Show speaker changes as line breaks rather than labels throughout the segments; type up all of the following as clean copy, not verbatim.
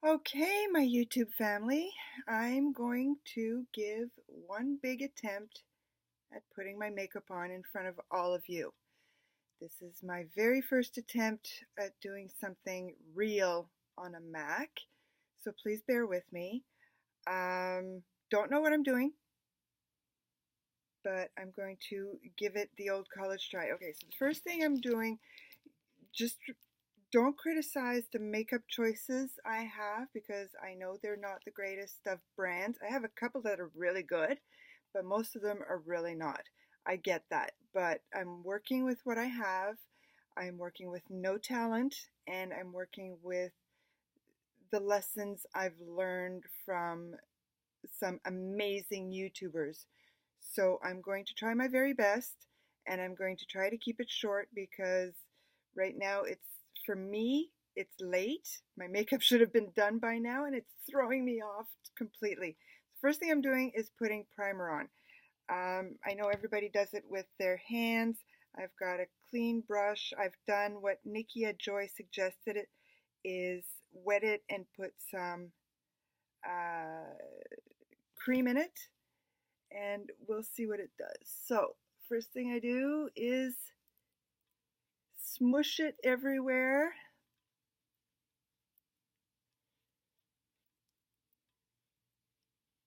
Okay, my YouTube family, I'm going to give one big attempt at putting my makeup on in front of all of you. This is my very first attempt at doing something real on a Mac, so please bear with me. Don't know what I'm doing, but I'm going to give it the old college try. Okay, so the first thing I'm doing, just don't criticize the makeup choices I have because I know they're not the greatest of brands. I have a couple that are really good, but most of them are really not. I get that, but I'm working with what I have. I'm working with no talent, and I'm working with the lessons I've learned from some amazing YouTubers. So I'm going to try my very best, and I'm going to try to keep it short because right now for me, it's late. My makeup should have been done by now, and it's throwing me off completely. The first thing I'm doing is putting primer on. I know everybody does it with their hands. I've got a clean brush. I've done what Nikkia Joy suggested it is wet it and put some uh, cream in it, and we'll see what it does. So first thing I do is smush it everywhere.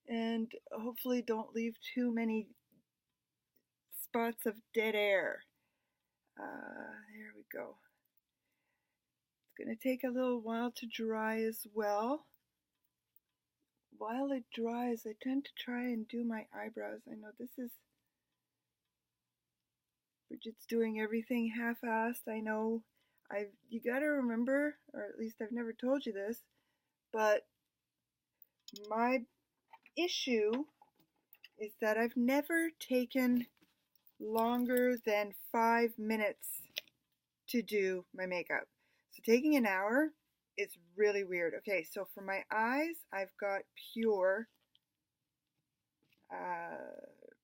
And hopefully don't leave too many spots of dead air. There we go. It's going to take a little while to dry as well. While it dries, I tend to try and do my eyebrows. I know this is Bridget's doing everything half-assed. I know you got to remember, or at least I've never told you this, but my issue is that I've never taken longer than 5 minutes to do my makeup. So taking an hour is really weird. Okay, so for my eyes, I've got pure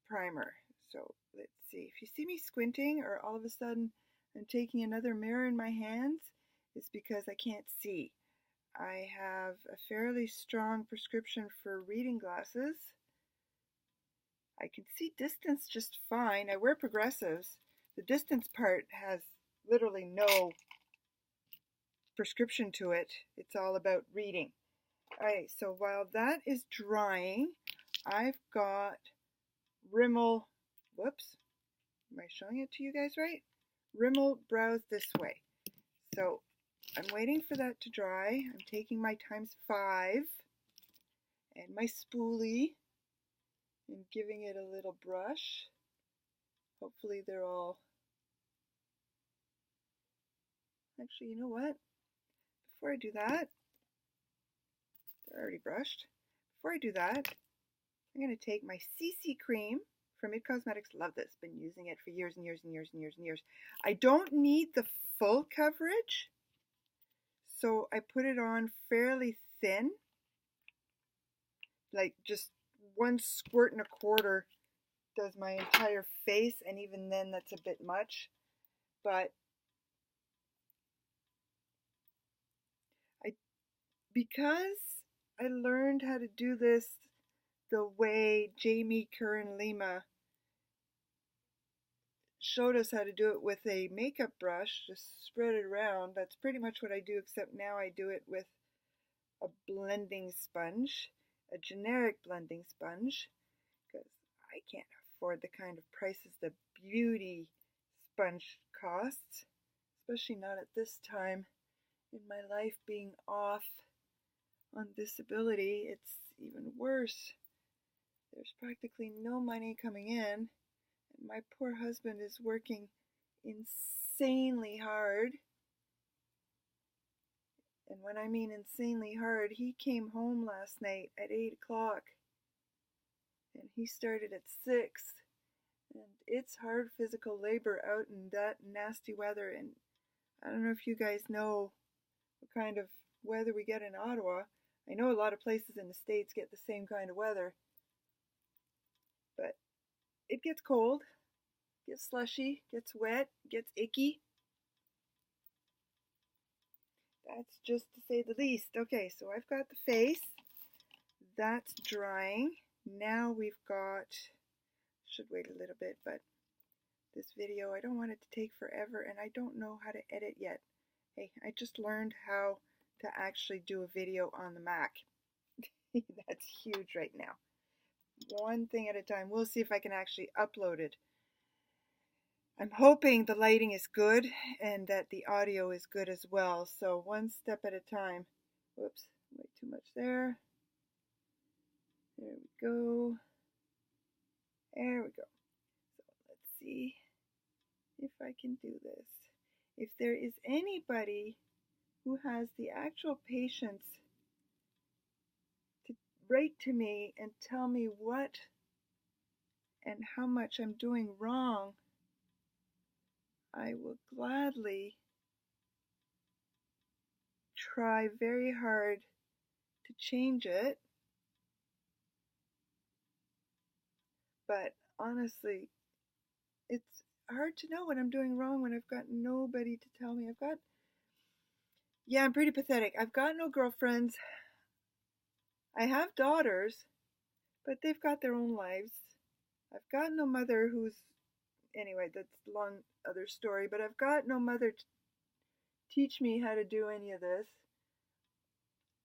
primer. So let's see. If you see me squinting or all of a sudden I'm taking another mirror in my hands, it's because I can't see. I have a fairly strong prescription for reading glasses. I can see distance just fine. I wear progressives. The distance part has literally no prescription to it. It's all about reading. Alright, so while that is drying, I've got Rimmel, whoops, am I showing it to you guys right? Rimmel Brows This Way. So I'm waiting for that to dry. I'm taking my ×5 and my spoolie and giving it a little brush. Hopefully they're all, actually, you know what? Before I do that, they're already brushed. Before I do that, I'm going to take my CC cream from It Cosmetics. Love this. Been using it for years and years and years and years and years. I don't need the full coverage, so I put it on fairly thin, like just 1.25 squirts does my entire face, and even then that's a bit much. But because I learned how to do this the way Jamie Curran Lima showed us how to do it with a makeup brush, just spread it around. That's pretty much what I do, except now I do it with a blending sponge, a generic blending sponge, because I can't afford the kind of prices the beauty sponge costs, especially not at this time in my life being off on disability. It's even worse. There's practically no money coming in. My poor husband is working insanely hard. And when I mean insanely hard, he came home last night at 8 o'clock and he started at 6. And it's hard physical labor out in that nasty weather. And I don't know if you guys know what kind of weather we get in Ottawa. I know a lot of places in the States get the same kind of weather, but it gets cold, gets slushy, gets wet, gets icky. That's just to say the least. Okay, so I've got the face. That's drying. Now we've got, should wait a little bit, but this video, I don't want it to take forever, and I don't know how to edit yet. Hey, I just learned how to actually do a video on the Mac. That's huge right now. One thing at a time. We'll see if I can actually upload it. I'm hoping the lighting is good and that the audio is good as well. So one step at a time. Whoops, way too much there. There we go. There we go. So let's see if I can do this. If there is anybody who has the actual patience to write to me and tell me what and how much I'm doing wrong, I will gladly try very hard to change it. But honestly, it's hard to know what I'm doing wrong when I've got nobody to tell me. Yeah, I'm pretty pathetic. I've got no girlfriends. I have daughters, but they've got their own lives. I've got no mother anyway, that's a long other story, but I've got no mother to teach me how to do any of this.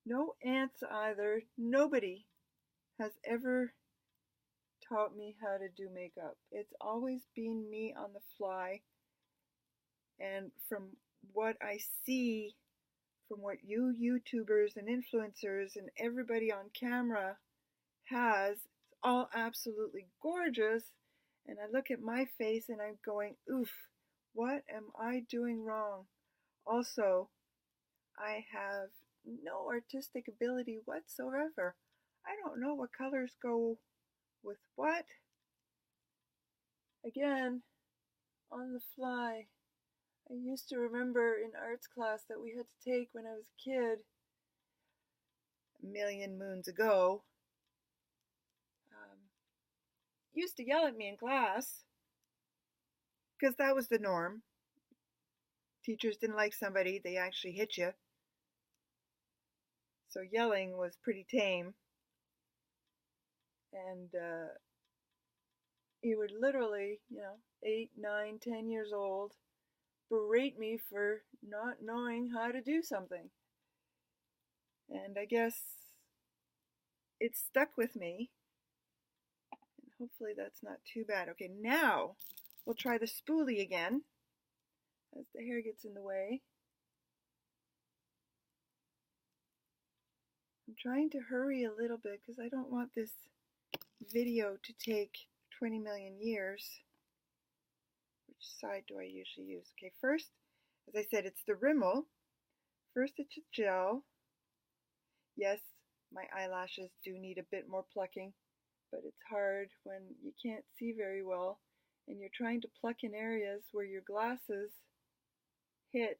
No aunts either. Nobody has ever taught me how to do makeup. It's always been me on the fly. And from what I see, from what you YouTubers and influencers and everybody on camera has, it's all absolutely gorgeous. And I look at my face and I'm going, oof, what am I doing wrong? Also, I have no artistic ability whatsoever. I don't know what colors go with what. Again, on the fly. I used to remember in arts class that we had to take when I was a kid, a million moons ago, used to yell at me in class because that was the norm. Teachers didn't like somebody, they actually hit you. So yelling was pretty tame. And he would literally, 8, 9, 10 years old, berate me for not knowing how to do something. And I guess it stuck with me. And hopefully that's not too bad. Okay, now we'll try the spoolie again as the hair gets in the way. I'm trying to hurry a little bit because I don't want this video to take 20 million years. Which side do I usually use? Okay, first, as I said, it's the Rimmel. First it's a gel. Yes, my eyelashes do need a bit more plucking, but it's hard when you can't see very well and you're trying to pluck in areas where your glasses hit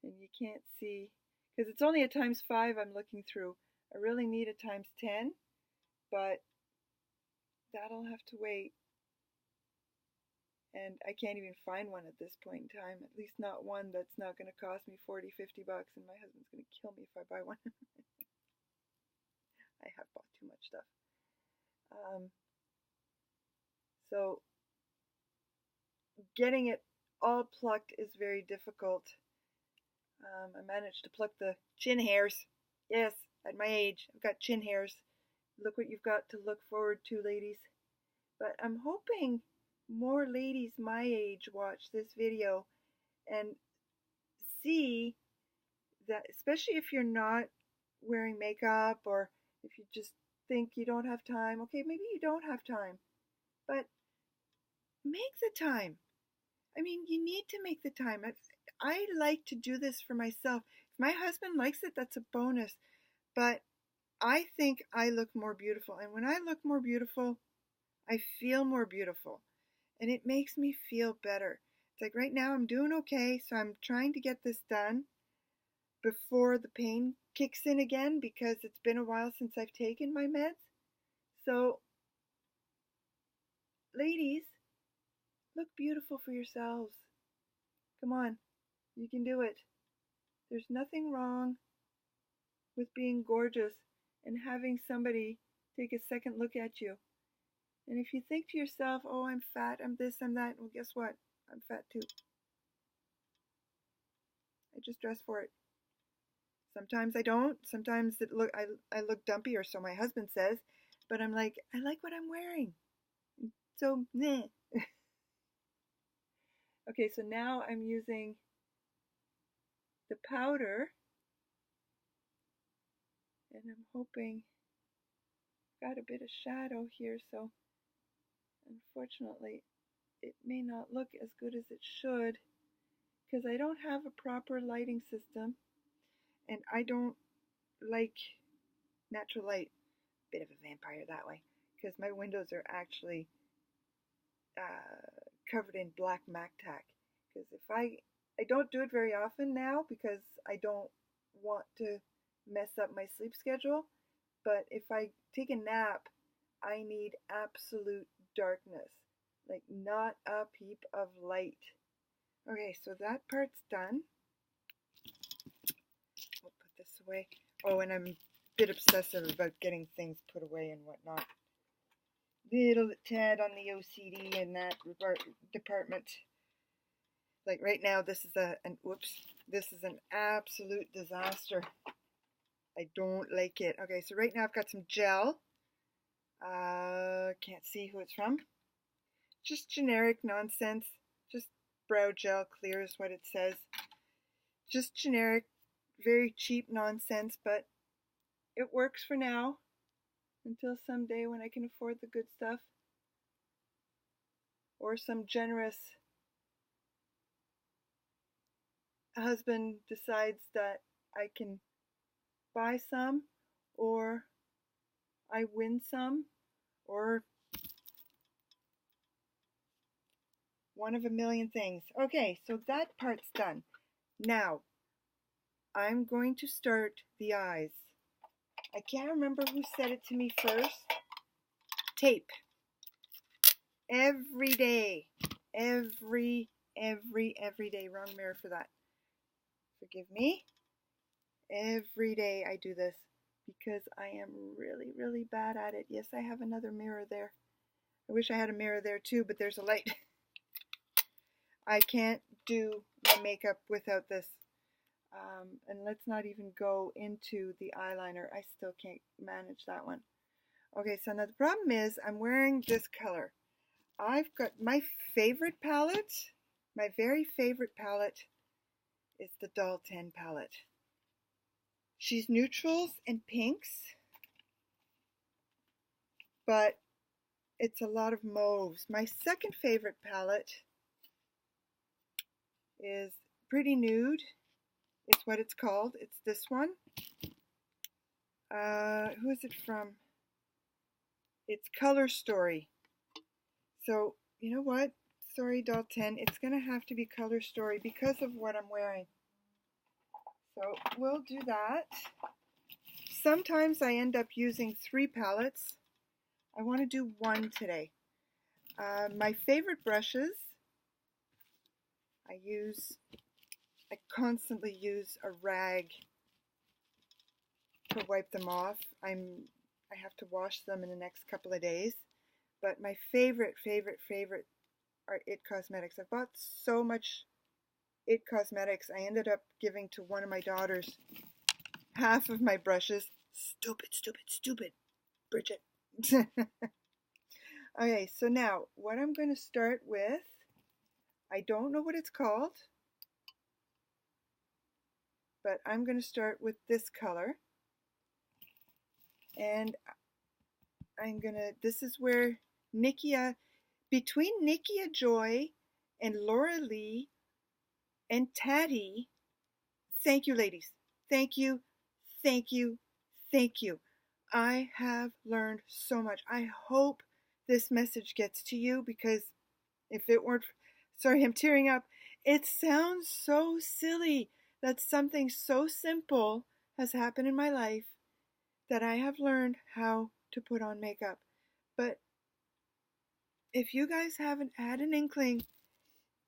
and you can't see, because it's only a ×5 I'm looking through. I really need a ×10, but that'll have to wait. And I can't even find one at this point in time, at least not one that's not going to cost me 40, 50 bucks, and my husband's going to kill me if I buy one. I have bought too much stuff. So getting it all plucked is very difficult. I managed to pluck the chin hairs. Yes, at my age, I've got chin hairs. Look what you've got to look forward to, ladies. But I'm hoping more ladies my age watch this video and see that, especially if you're not wearing makeup or if you just think you don't have time. Okay, maybe you don't have time, but make the time. I mean, you need to make the time. I like to do this for myself. If my husband likes it, that's a bonus. But I think I look more beautiful. And when I look more beautiful, I feel more beautiful. And it makes me feel better. It's like right now I'm doing okay, so I'm trying to get this done before the pain kicks in again because it's been a while since I've taken my meds. So, ladies, look beautiful for yourselves. Come on, you can do it. There's nothing wrong with being gorgeous and having somebody take a second look at you. And if you think to yourself, oh, I'm fat, I'm this, I'm that, well, guess what? I'm fat too. I just dress for it. Sometimes I don't. Sometimes I look dumpy, or so my husband says. But I'm like, I like what I'm wearing. So, meh. Okay, so now I'm using the powder. And I'm hoping, got a bit of shadow here, so unfortunately it may not look as good as it should because I don't have a proper lighting system and I don't like natural light. Bit of a vampire that way because my windows are actually covered in black Mac tack. Because if I don't do it very often now because I don't want to mess up my sleep schedule. But if I take a nap, I need absolute darkness, like not a peep of light. Okay, so that part's done. We'll put this away. Oh, and I'm a bit obsessive about getting things put away and whatnot. Little tad on the OCD in that department. Like right now, this is this is an absolute disaster. I don't like it. Okay, so right now I've got some gel. Can't see who it's from. Just generic nonsense. Just brow gel, clear is what it says. Just generic, very cheap nonsense, but it works for now. Until someday when I can afford the good stuff. Or some generous husband decides that I can buy some, or I win some, or one of a million things. Okay, so that part's done. Now, I'm going to start the eyes. I can't remember who said it to me first. Tape. Every day. Every day. Wrong mirror for that. Forgive me. Every day I do this because I am really bad at it. Yes, I have another mirror there. I wish I had a mirror there too, but there's a light. I can't do my makeup without this. And let's not even go into the eyeliner. I still can't manage that one. Okay, so now the problem is I'm wearing this color. I've got my favorite palette. My very favorite palette is the Doll 10 palette. She's neutrals and pinks, but it's a lot of mauves. My second favorite palette is Pretty Nude. It's what it's called. It's this one. Who is it from? It's Color Story. So, you know what? Sorry, Doll 10. It's going to have to be Color Story because of what I'm wearing. So, we'll do that. Sometimes I end up using 3 palettes. I want to do 1 today. My favorite brushes, I constantly use a rag to wipe them off. I have to wash them in the next couple of days. But my favorite are It Cosmetics. I've bought so much It Cosmetics. I ended up giving to one of my daughters half of my brushes. Stupid, Bridget. Okay, so now what I'm going to start with, I don't know what it's called, but I'm going to start with this color. And this is where between Nikkia Joy and Laura Lee and Tati, thank you, ladies. Thank you. I have learned so much. I hope this message gets to you because if it weren't, sorry, I'm tearing up. It sounds so silly that something so simple has happened in my life that I have learned how to put on makeup. But if you guys haven't had an inkling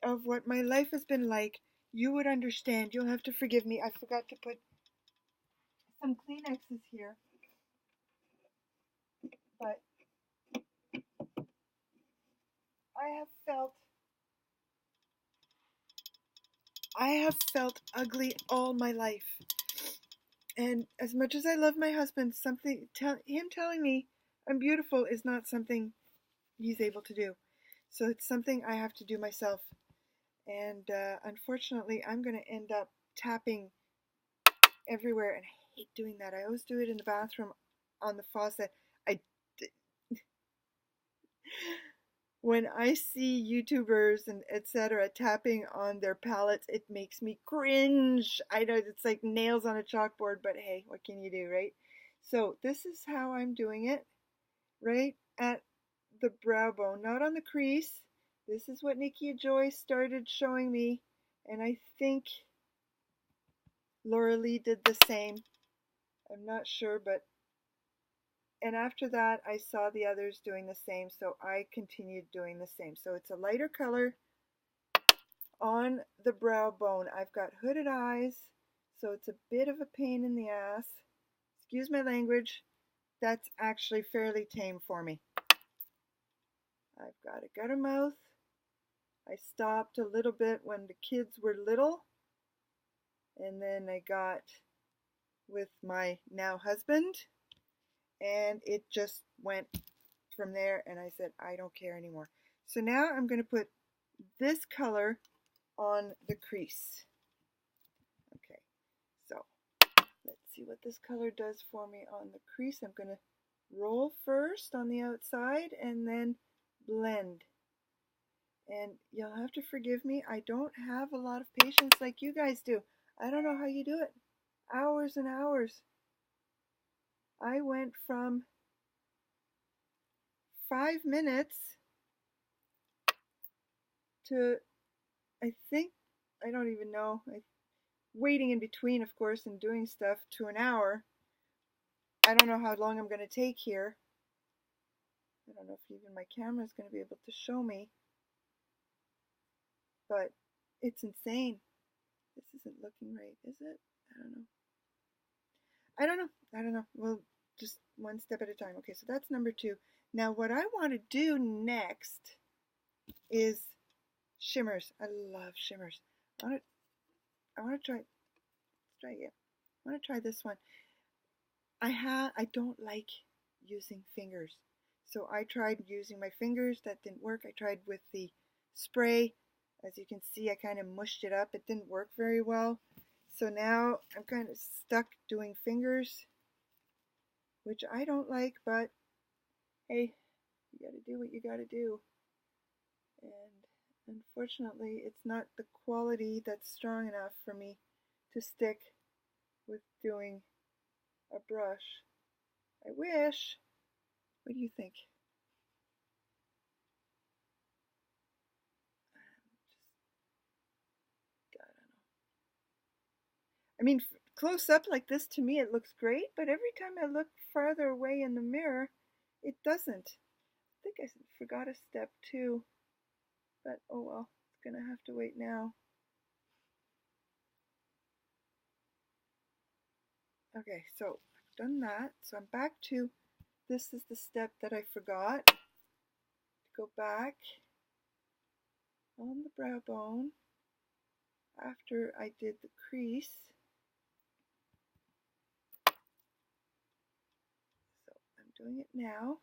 of what my life has been like, you would understand. You'll have to forgive me. I forgot to put some Kleenexes here, but I have felt I have felt ugly all my life. And as much as I love my husband, him telling me I'm beautiful is not something he's able to do. So it's something I have to do myself. And unfortunately, I'm going to end up tapping everywhere, and I hate doing that. I always do it in the bathroom on the faucet. I When I see YouTubers and etc. tapping on their palettes, it makes me cringe. I know it's like nails on a chalkboard, but hey, what can you do, right? So this is how I'm doing it, right at the brow bone, not on the crease. This is what Nikkia Joy started showing me, and I think Laura Lee did the same. I'm not sure, but and after that I saw the others doing the same, so I continued doing the same. So it's a lighter color on the brow bone. I've got hooded eyes, so it's a bit of a pain in the ass. Excuse my language. That's actually fairly tame for me. I've got a gutter mouth. I stopped a little bit when the kids were little, and then I got with my now husband, and it just went from there, and I said, I don't care anymore. So now I'm going to put this color on the crease. Okay, so let's see what this color does for me on the crease. I'm going to roll first on the outside and then blend. And you'll have to forgive me. I don't have a lot of patience like you guys do. I don't know how you do it. Hours and hours. I went from 5 minutes to, I think, I don't even know, waiting in between, of course, and doing stuff, to an hour. I don't know how long I'm going to take here. I don't know if even my camera is going to be able to show me, but it's insane. This isn't looking right, is it? I don't know. I don't know. Well, just one step at a time. Okay, so that's number 2. Now, what I want to do next is shimmers. I love shimmers. I want to try. Let's try again. I want to try this one. I don't like using fingers, so I tried using my fingers. That didn't work. I tried with the spray. As you can see, I kind of mushed it up. It didn't work very well. So now I'm kind of stuck doing fingers, which I don't like, but hey, you gotta do what you gotta do. And unfortunately, it's not the quality that's strong enough for me to stick with doing a brush. I wish. What do you think? I don't know. I mean, close up like this, to me it looks great, but every time I look farther away in the mirror, it doesn't. I think I forgot a step too, but oh well, it's gonna have to wait now. Okay, so I've done that. So I'm back to, this is the step that I forgot. Go back on the brow bone after I did the crease. So I'm doing it now.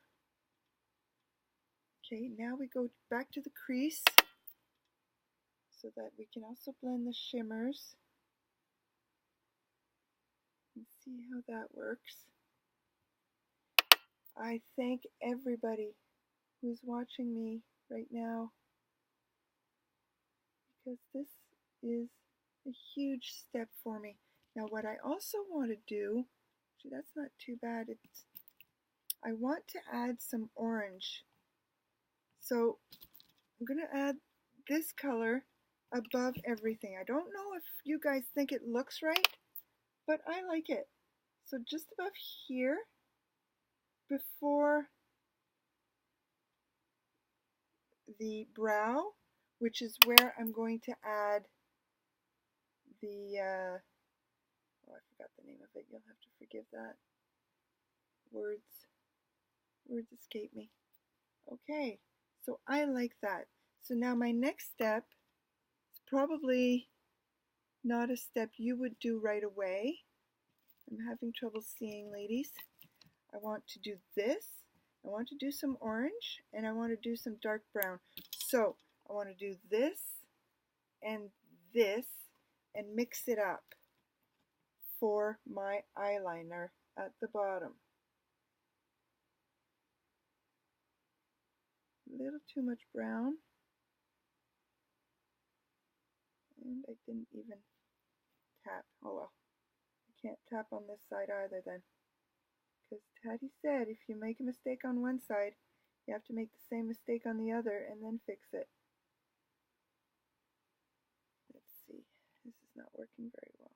Okay, now we go back to the crease so that we can also blend the shimmers and see how that works. I thank everybody who's watching me right now, because this is a huge step for me. Now what I also want to do, actually that's not too bad, I want to add some orange. So I'm going to add this color above everything. I don't know if you guys think it looks right, but I like it. So just above here, before the brow, which is where I'm going to add the, oh, I forgot the name of it. You'll have to forgive that. Words escape me. Okay, so I like that. So now my next step is probably not a step you would do right away. I'm having trouble seeing, ladies. I want to do this. I want to do some orange, and I want to do some dark brown. So I want to do this and this and mix it up for my eyeliner at the bottom. A little too much brown. And I didn't even tap. Oh well. I can't tap on this side either then. Because Tati said if you make a mistake on one side, you have to make the same mistake on the other and then fix it. Let's see. This is not working very well.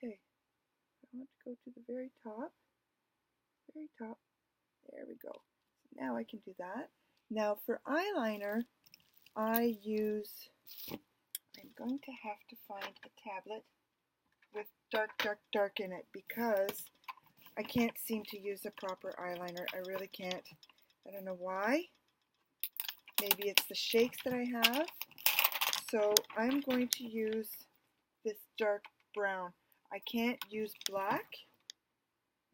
Okay. I want to go to the very top. Very top. There we go. So now I can do that. Now for eyeliner, I use, I'm going to have to find a tablet with dark in it because I can't seem to use a proper eyeliner. I really can't. I don't know why. Maybe it's the shakes that I have. So I'm going to use this dark brown. I can't use black.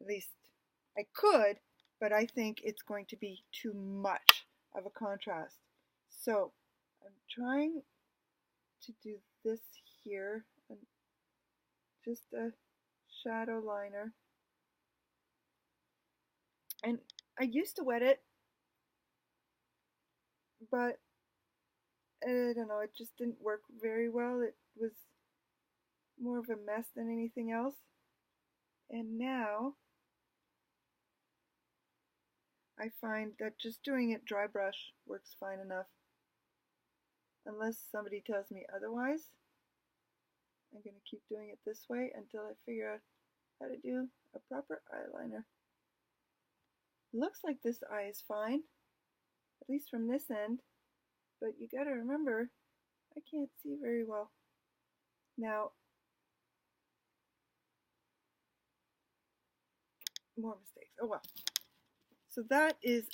At least I could, but I think it's going to be too much of a contrast. So I'm trying to do this here, and just a shadow liner. And I used to wet it, but I don't know, it just didn't work very well. It was more of a mess than anything else. And now I find that just doing it dry brush works fine enough. Unless somebody tells me otherwise, I'm going to keep doing it this way until I figure out how to do a proper eyeliner. Looks like this eye is fine, at least from this end, but you got to remember, I can't see very well. Now, more mistakes. Oh well. So that is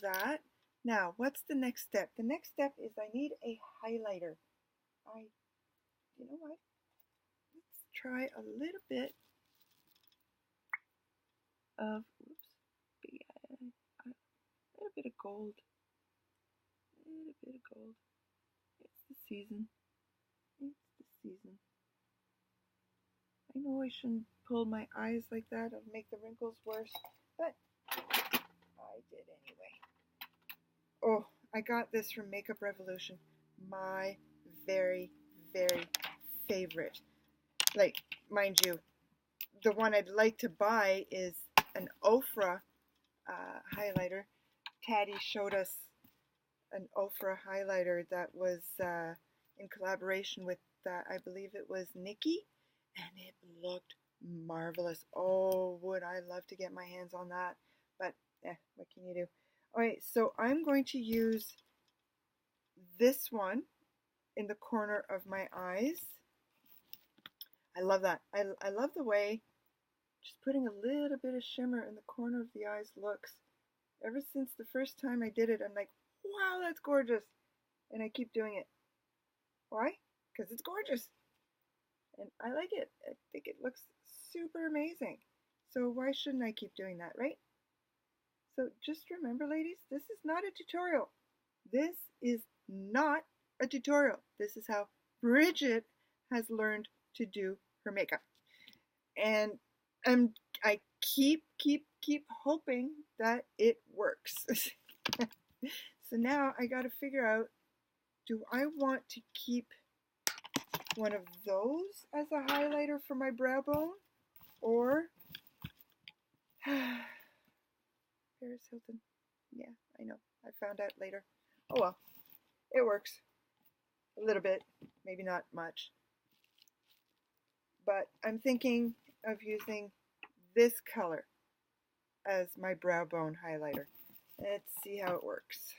that. Now, what's the next step? The next step is I need a highlighter. You know what? Let's try a little bit of, big eye, a little bit of gold. A little bit of gold. It's the season. It's the season. I know I shouldn't pull my eyes like that. It'll make the wrinkles worse, but I did anyway. Oh, I got this from Makeup Revolution. My very, very favorite. Like, mind you, the one I'd like to buy is an Ofra highlighter. Tati showed us an Ofra highlighter that was in collaboration with, I believe it was Nikki, and it looked marvelous. Oh, would I love to get my hands on that, but what can you do? Alright, so I'm going to use this one in the corner of my eyes. I love that. I love the way just putting a little bit of shimmer in the corner of the eyes looks. Ever since the first time I did it, I'm like, wow, that's gorgeous. And I keep doing it. Why? Because it's gorgeous. And I like it. I think it looks super amazing. So why shouldn't I keep doing that, right? So just remember, ladies, this is not a tutorial. This is not a tutorial. This is how Bridget has learned to do her makeup. And I keep hoping that it works. So now I got to figure out, do I want to keep one of those as a highlighter for my brow bone, or Paris Hilton? Yeah, I know. I found out later. Oh well, it works. A little bit, maybe not much. But I'm thinking of using this color as my brow bone highlighter. Let's see how it works.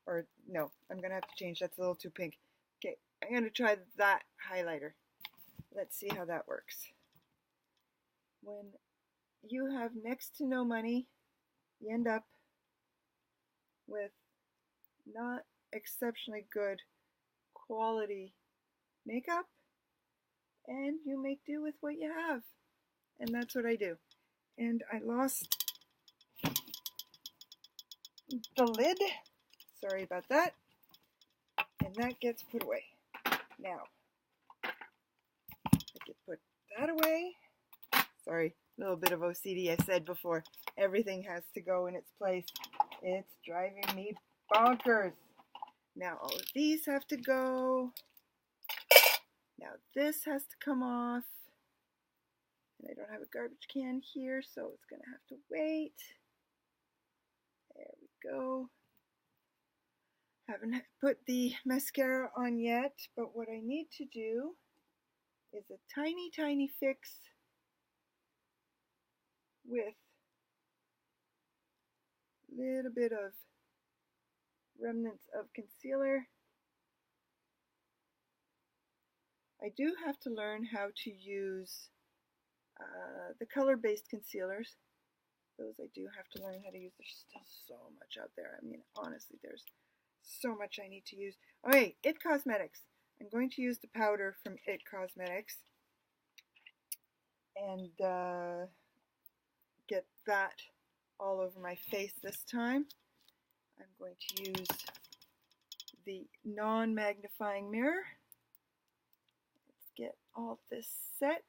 Or no, I'm going to have to change. That's a little too pink. Okay, I'm going to try that highlighter. Let's see how that works. When you have next to no money, you end up with not exceptionally good quality makeup, and you make do with what you have. And that's what I do. And I lost the lid. Sorry about that. And that gets put away. Now, I can put that away. Sorry, a little bit of OCD. I said before, everything has to go in its place. It's driving me bonkers. Now all of these have to go. Now this has to come off. And I don't have a garbage can here, so it's going to have to wait. There we go. Haven't put the mascara on yet, but what I need to do is a tiny, tiny fix with a little bit of remnants of concealer. I do have to learn how to use the color-based concealers. Those I do have to learn how to use. There's still so much out there. I mean, honestly, there's so much I need to use. Okay, It Cosmetics. I'm going to use the powder from It Cosmetics and get that all over my face this time. I'm going to use the non-magnifying mirror. Let's get all this set.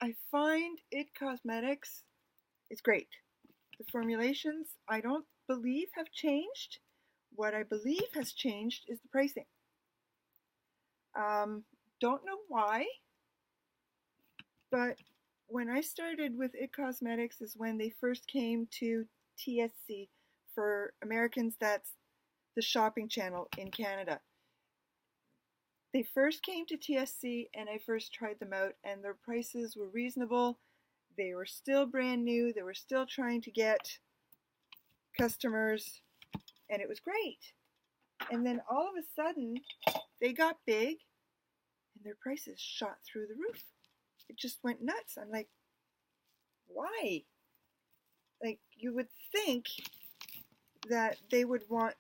I find It Cosmetics is great. The formulations I don't believe have changed. What I believe has changed is the pricing. Don't know why, but when I started with It Cosmetics is when they first came to TSC. For Americans, that's the shopping channel in Canada. They first came to TSC and I first tried them out, and their prices were reasonable. They were still brand new. They were still trying to get customers, and it was great. And then all of a sudden, they got big and their prices shot through the roof. It just went nuts. I'm like, why? Like, you would think that they would want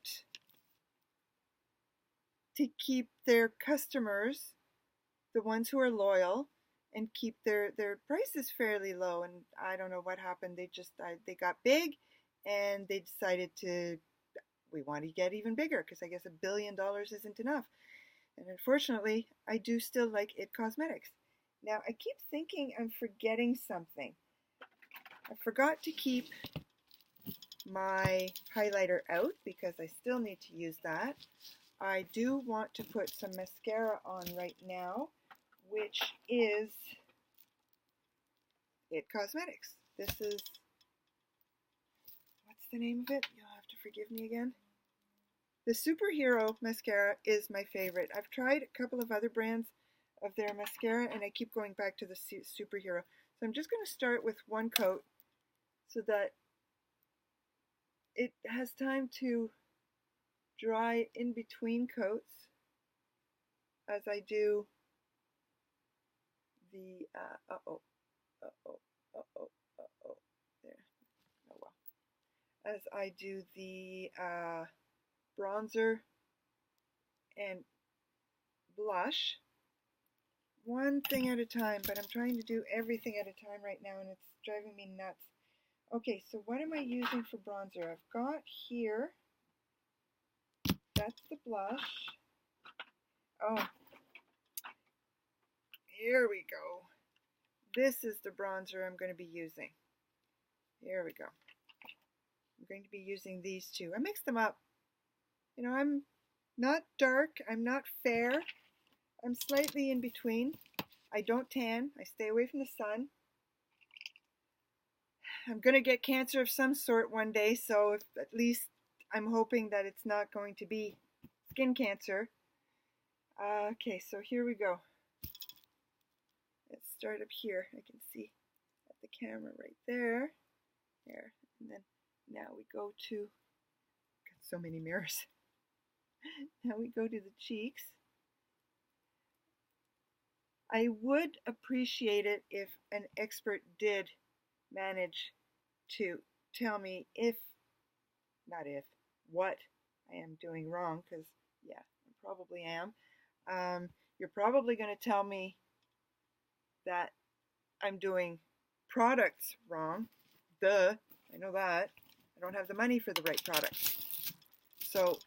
to keep their customers, the ones who are loyal, and keep their prices fairly low. And I don't know what happened. They got big and they decided we want to get even bigger, because I guess $1 billion isn't enough. And unfortunately, I do still like It Cosmetics. Now, I keep thinking I'm forgetting something. I forgot to keep my highlighter out because I still need to use that. I do want to put some mascara on right now, which is It Cosmetics. This is, what's the name of it? You'll have to forgive me again. The Superhero mascara is my favorite. I've tried a couple of other brands of their mascara and I keep going back to the Superhero. So I'm just going to start with one coat so that it has time to dry in between coats as I do the, there, oh well, as I do the bronzer and blush. One thing at a time, but I'm trying to do everything at a time right now and it's driving me nuts. Okay, so what am I using for bronzer? I've got here, that's the blush. Oh, here we go. This is the bronzer I'm going to be using. Here we go. I'm going to be using these two. I mix them up. You know, I'm not dark, I'm not fair. I'm slightly in between. I don't tan. I stay away from the sun. I'm going to get cancer of some sort one day, so at least I'm hoping that it's not going to be skin cancer. Okay, so here we go. Let's start up here. I can see at the camera right there. There. And then now we go to, got so many mirrors. Now we go to the cheeks. I would appreciate it if an expert did manage to tell me what I am doing wrong, because yeah, I probably am. You're probably going to tell me that I'm doing products wrong. Duh, I know that. I don't have the money for the right products. So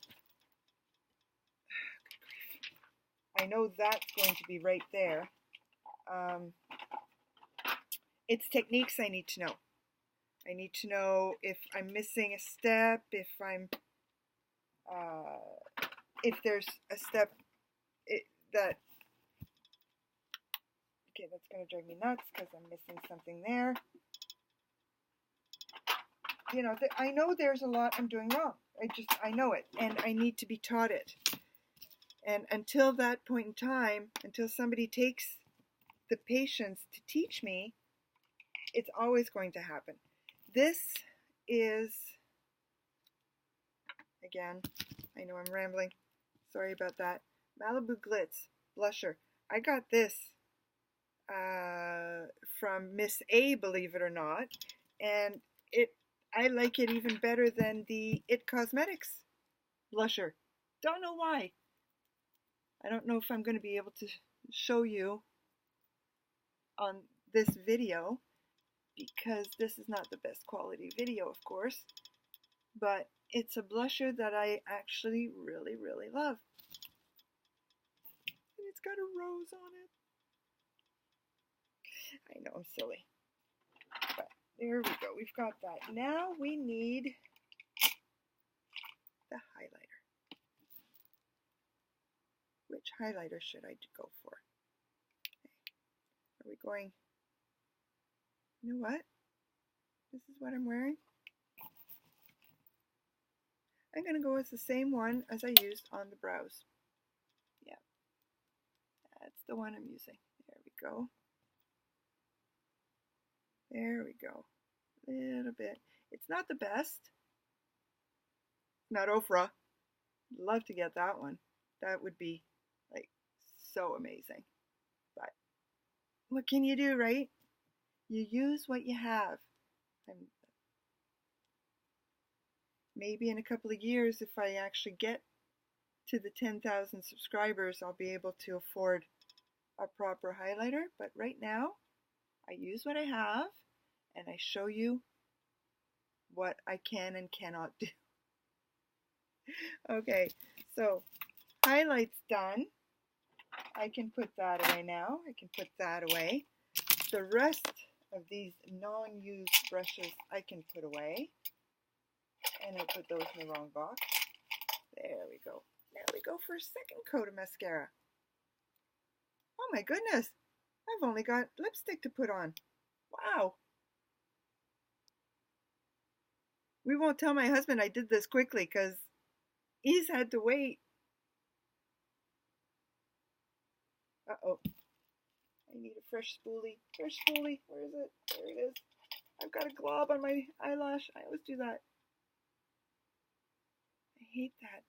I know that's going to be right there. It's techniques I need to know. I need to know if I'm missing a step, if there's a step that, okay, that's going to drive me nuts because I'm missing something there. You know, I know there's a lot I'm doing wrong. I know it, and I need to be taught it. And until that point in time, until somebody takes the patience to teach me, it's always going to happen. This is, again, I know I'm rambling. Sorry about that. Malibu Glitz blusher. I got this from Miss A, believe it or not, and I like it even better than the It Cosmetics blusher. Don't know why. I don't know if I'm going to be able to show you on this video, because this is not the best quality video, of course, but it's a blusher that I actually really, really love. And it's got a rose on it. I know, I'm silly. But there we go. We've got that. Now we need the highlighter. Which highlighter should I go for? Okay. Are we going, you know what? This is what I'm wearing. I'm going to go with the same one as I used on the brows. Yeah, that's the one I'm using. There we go. There we go. A little bit. It's not the best. Not Ofra. Love to get that one. That would be like so amazing. But what can you do, right? You use what you have. Maybe in a couple of years, if I actually get to the 10,000 subscribers, I'll be able to afford a proper highlighter. But right now, I use what I have, and I show you what I can and cannot do. Okay, so highlights done. I can put that away now. I can put that away. The rest of these non-used brushes I can put away. And I put those in the wrong box. There we go. Now we go for a second coat of mascara. Oh my goodness. I've only got lipstick to put on. Wow. We won't tell my husband I did this quickly because he's had to wait. Uh-oh. I need a fresh spoolie. Fresh spoolie. Where is it? There it is. I've got a glob on my eyelash. I always do that. I hate that.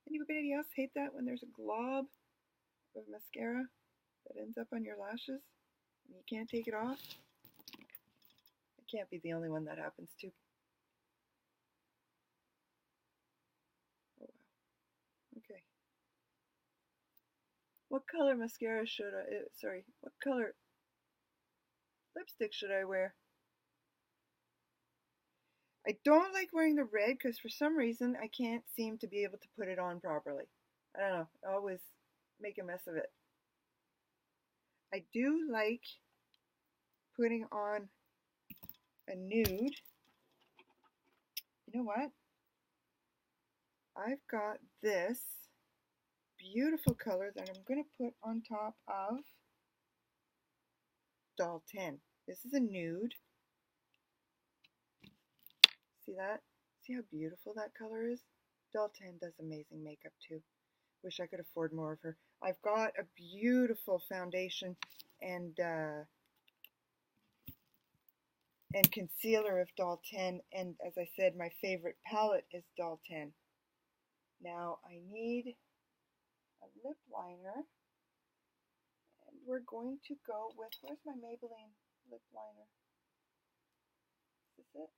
Anybody else hate that when there's a glob of mascara that ends up on your lashes and you can't take it off? I can't be the only one that happens to. Oh wow. Okay. What color mascara should I, what color lipstick should I wear? I don't like wearing the red because for some reason I can't seem to be able to put it on properly. I don't know. I always make a mess of it. I do like putting on a nude. You know what? I've got this beautiful color that I'm going to put on top of Doll 10. This is a nude. See that? See how beautiful that color is? Doll 10 does amazing makeup too. Wish I could afford more of her. I've got a beautiful foundation and and concealer of Doll 10, and as I said, my favorite palette is Doll 10. Now I need a lip liner, and we're going to go with, where's my Maybelline lip liner? Is this it?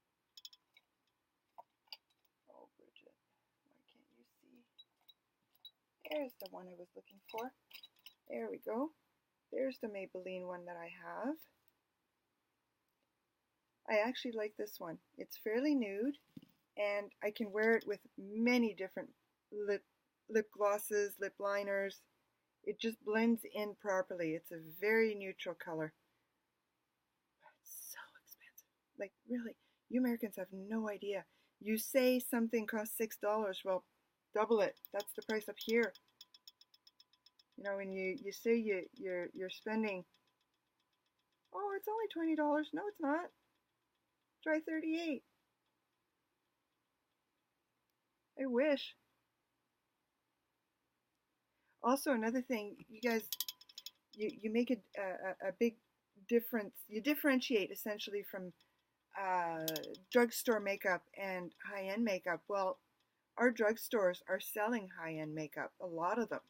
Oh, Bridget, why can't you see? There's the one I was looking for. There we go. There's the Maybelline one that I have. I actually like this one. It's fairly nude, and I can wear it with many different lip glosses, lip liners. It just blends in properly. It's a very neutral color. It's so expensive. Like, really, you Americans have no idea. You say something costs $6, well, double it. That's the price up here. You know, when you say you're spending, oh, it's only $20. No, it's not. Try 38. I wish. Also, another thing, you guys, you make a big difference. You differentiate essentially from drugstore makeup and high-end makeup. Well, our drugstores are selling high-end makeup. A lot of them.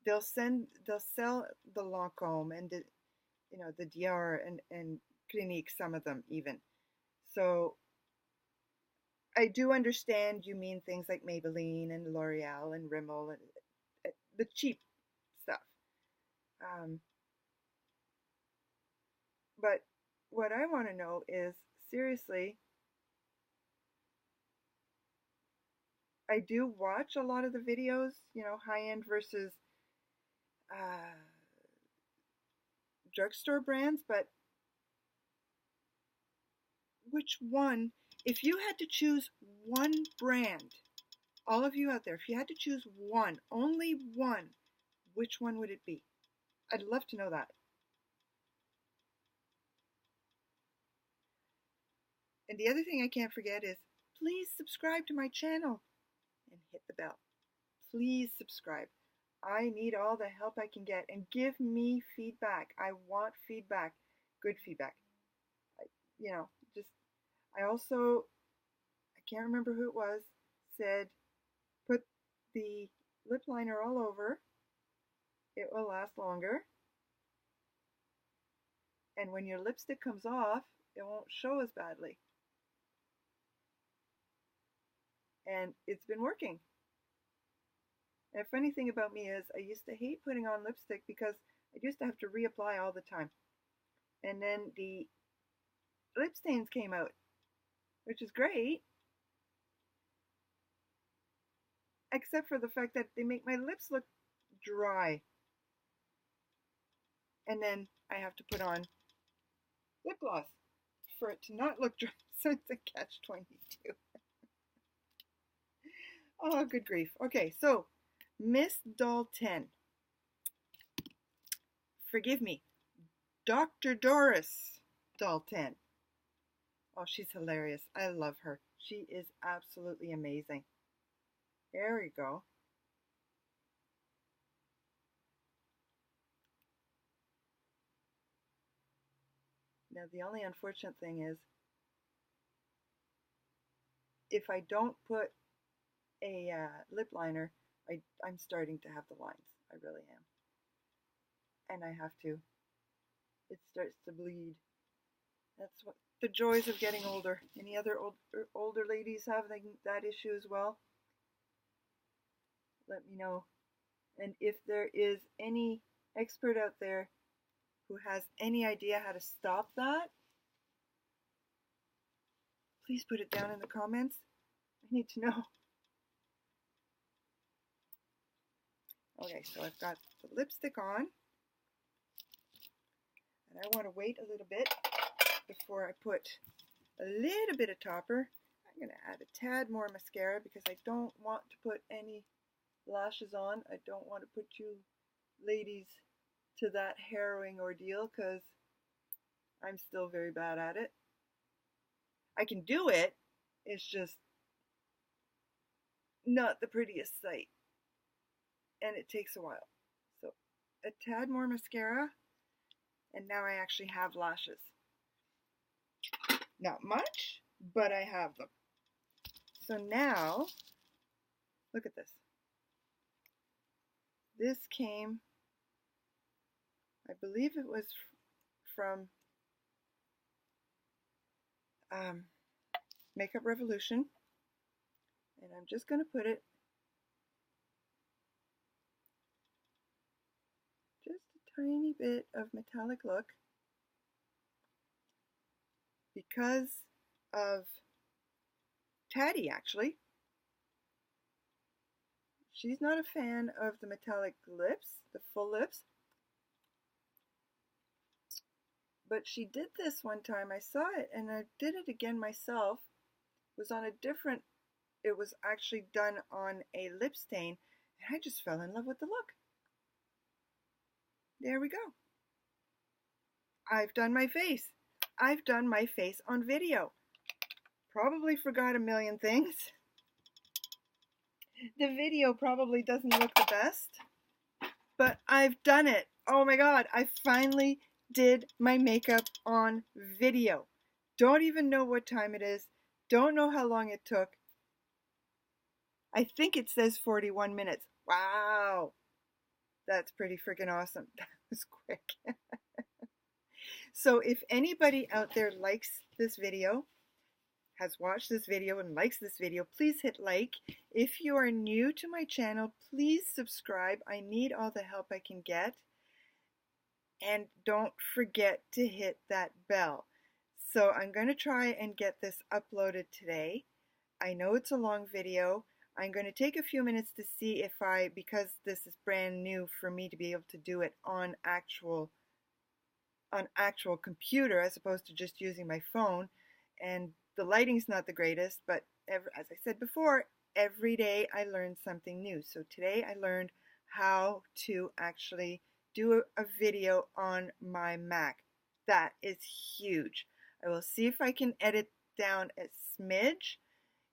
They'll sell the Lancome and the Dior and Clinique. Some of them even. So I do understand you mean things like Maybelline and L'Oreal and Rimmel and the cheap stuff. Um, but what I want to know is, seriously, I do watch a lot of the videos, high end versus uh, drugstore brands, but which one, if you had to choose one brand, all of you out there, if you had to choose one, only one, which one would it be? I'd love to know that. And the other thing I can't forget is, please subscribe to my channel and hit the bell. Please subscribe. I need all the help I can get, and give me feedback. I want feedback, good feedback. I, you know, just I also, I can't remember who it was, said put the lip liner all over. It will last longer. And when your lipstick comes off, it won't show as badly. And it's been working. And the funny thing about me is I used to hate putting on lipstick because I used to have to reapply all the time. And then the lip stains came out, which is great, except for the fact that they make my lips look dry. And then I have to put on lip gloss for it to not look dry. So it's a catch-22. Oh, good grief. Okay, so Miss Doll 10. Forgive me. Dr. Doris Doll 10. Oh, she's hilarious. I love her. She is absolutely amazing. There we go. Now, the only unfortunate thing is, if I don't put a lip liner, I'm starting to have the lines. I really am. And I have to. It starts to bleed. That's what the joys of getting older. Any other older ladies have that issue as well? Let me know. And if there is any expert out there who has any idea how to stop that, please put it down in the comments. I need to know. Okay, so I've got the lipstick on, and I want to wait a little bit before I put a little bit of topper. I'm going to add a tad more mascara because I don't want to put any lashes on. I don't want to put you ladies to that harrowing ordeal because I'm still very bad at it. I can do it, it's just not the prettiest sight, and it takes a while. So a tad more mascara, and now I actually have lashes. Not much, but I have them. So now, look at this. This came, I believe it was from Makeup Revolution. And I'm just going to put it just a tiny bit of metallic look because of Tati, actually. She's not a fan of the metallic lips, the full lips. But she did this one time. I saw it and I did it again myself. It was on a different, it was actually done on a lip stain. And I just fell in love with the look. There we go. I've done my face. I've done my face on video. Probably forgot a million things. The video probably doesn't look the best, but I've done it. Oh my God, I finally did my makeup on video. Don't even know what time it is. Don't know how long it took. I think it says 41 minutes. Wow. That's pretty freaking awesome. That was quick. So if anybody out there likes this video, has watched this video and likes this video, please hit like. If you are new to my channel, please subscribe. I need all the help I can get. And don't forget to hit that bell. So I'm going to try and get this uploaded today. I know it's a long video. I'm going to take a few minutes to see if because this is brand new for me to be able to do it on actual computer as opposed to just using my phone. And the lighting's not the greatest, but as I said before, every day I learn something new. So today I learned how to actually do a video on my Mac. That is huge. I will see if I can edit down a smidge.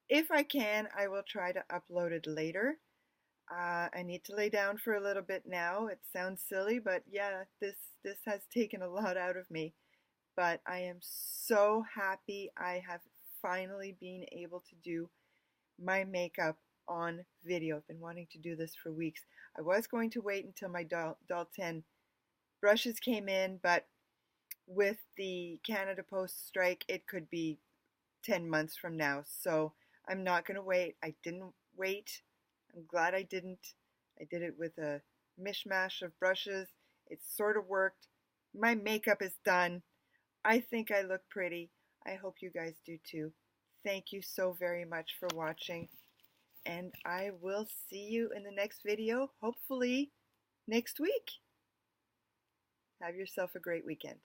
If I can, I will try to upload it later. I need to lay down for a little bit now. It sounds silly, but yeah, this has taken a lot out of me. But I am so happy I have finally been able to do my makeup on video. I've been wanting to do this for weeks. I was going to wait until my Doll 10 brushes came in, but with the Canada Post strike, it could be 10 months from now. So I'm not going to wait. I didn't wait. I'm glad I didn't. I did it with a mishmash of brushes. It sort of worked. My makeup is done. I think I look pretty. I hope you guys do too. Thank you so very much for watching. And I will see you in the next video, hopefully next week. Have yourself a great weekend.